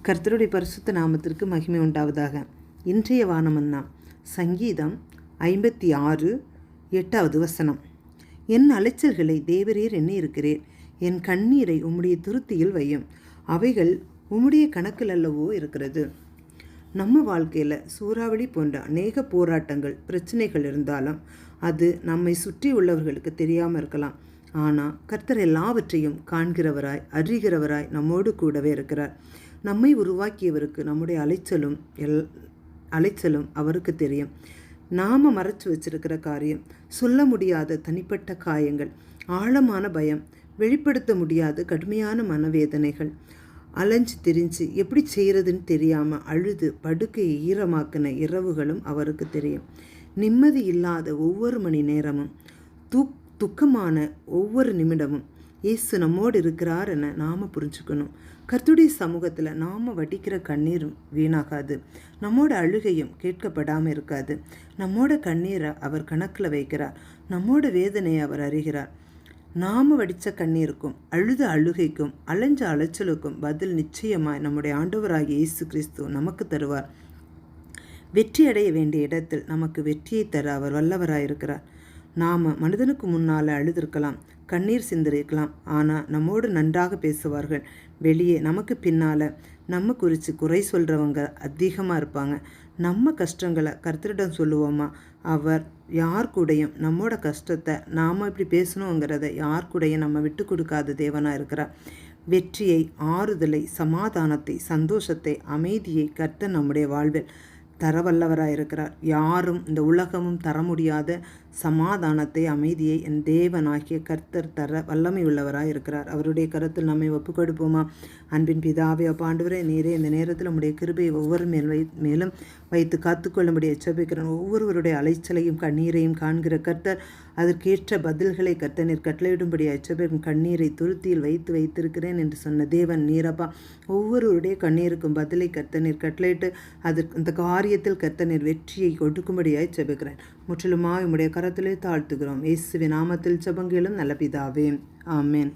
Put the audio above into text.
கர்த்தருடைய பரிசுத்த நாமத்திற்கு மகிமை உண்டாவதாக. இன்றைய வானமன்னா சங்கீதம் 56 8வது வசனம். என் அலைச்சல்களை தேவரீர் எண்ணி இருக்கிறீர், என் கண்ணீரை உம்முடைய துருத்தியில் வையும், அவைகள் உம்முடைய கணக்கில் அல்லவோ இருக்கிறது. நம்ம வாழ்க்கையில் சூறாவளி போன்ற அநேக போராட்டங்கள் பிரச்சனைகள் இருந்தாலும் அது நம்மை சுற்றி உள்ளவர்களுக்கு தெரியாமல் இருக்கலாம். ஆனால் கர்த்தர் எல்லாவற்றையும் காண்கிறவராய் அறிகிறவராய் நம்மோடு கூடவே இருக்கிறார். நம்மை உருவாக்கியவருக்கு நம்முடைய அலைச்சலும் அவருக்கு தெரியும். நாம் மறைச்சு வச்சிருக்கிற காரியம், சொல்ல முடியாத தனிப்பட்ட காயங்கள், ஆழமான பயம், வெளிப்படுத்த முடியாத கடுமையான மனவேதனைகள், அலைஞ்சு திரிஞ்சு எப்படி செய்கிறதுன்னு தெரியாமல் அழுது படுக்கையை ஈரமாக்கின இரவுகளும் அவருக்கு தெரியும். நிம்மதி இல்லாத ஒவ்வொரு மணி நேரமும், துக்கமான ஒவ்வொரு நிமிடமும் இயேசு நம்மோடு இருக்கிறார் என நாம் புரிஞ்சுக்கணும். கர்த்தருடைய சமூகத்தில் நாம் வடிக்கிற கண்ணீரும் வீணாகாது, நம்மோட அழுகையும் கேட்கப்படாமல் இருக்காது. நம்மோட கண்ணீரை அவர் கணக்கில் வைக்கிறார், நம்மோட வேதனையை அவர் அறிகிறார். நாம் வடித்த கண்ணீருக்கும் அழுத அழுகைக்கும் அலைஞ்ச அலைச்சலுக்கும் பதில் நிச்சயமாய் நம்முடைய ஆண்டவராகிய இயேசு கிறிஸ்து நமக்கு தருவார். வெற்றி அடைய வேண்டிய இடத்தில் நமக்கு வெற்றியை தர அவர் வல்லவராயிருக்கிறார். நாம் மனிதனுக்கு முன்னால் அழுதிருக்கலாம், கண்ணீர் சிந்திருக்கலாம், ஆனால் நம்மோடு நன்றாக பேசுவார்கள். வெளியே நமக்கு பின்னால் நம்ம குறித்து குறை சொல்கிறவங்க அதிகமாக இருப்பாங்க. நம்ம கஷ்டங்களை கர்த்தரிடம் சொல்லுவோமா? அவர் யார் கூடையும் நம்மோட கஷ்டத்தை நாம் இப்படி பேசணுங்கிறத யார் கூடையும் நம்ம விட்டு கொடுக்காத தேவனாக இருக்கிறார். வெற்றியை, ஆறுதலை, சமாதானத்தை, சந்தோஷத்தை, அமைதியை கர்த்தர் நம்முடைய வாழ்வில் தரவல்லவராயிருக்கிறார். யாரும் இந்த உலகமும் தர முடியாத சமாதானத்தை, அமைதியை என் தேவனாகிய கர்த்தர் தர வல்லமை உள்ளவராயிருக்கிறார். அவருடைய கருத்தில் நம்மை ஒப்புக் கொடுப்போமா? அன்பின் பிதாவே, ஆண்டவரே, நீரே இந்த நேரத்தில் நம்முடைய கிருபையை ஒவ்வொரு மேலும் வைத்து காத்துக்கொள்ளும்படி எச்சரிக்கிறேன். ஒவ்வொருவருடைய அலைச்சலையும் கண்ணீரையும் காண்கிற கர்த்தர் அதற்கேற்ற பதில்களை கர்த்தர் நீர் கட்டளையிடும்படி எச்சரிக்கும். கண்ணீரை துருத்தியில் வைத்திருக்கிறேன் என்று சொன்ன தேவன் நீரப்பா. ஒவ்வொருவருடைய கண்ணீருக்கும் பதிலை கர்த்தர் நீர் கட்டளையிட்டு அந்த காரியத்தில் கர்த்தர் நீர் வெற்றியை கொடுக்கும்படியாய் ஜெபிக்கிறேன். முற்றிலுமாய் உம்முடைய கரத்திலே தாழ்த்துகிறோம். இயேசுவின் நாமத்தில் ஜெபங்களும் நல்ல பிதாவே, ஆமென்.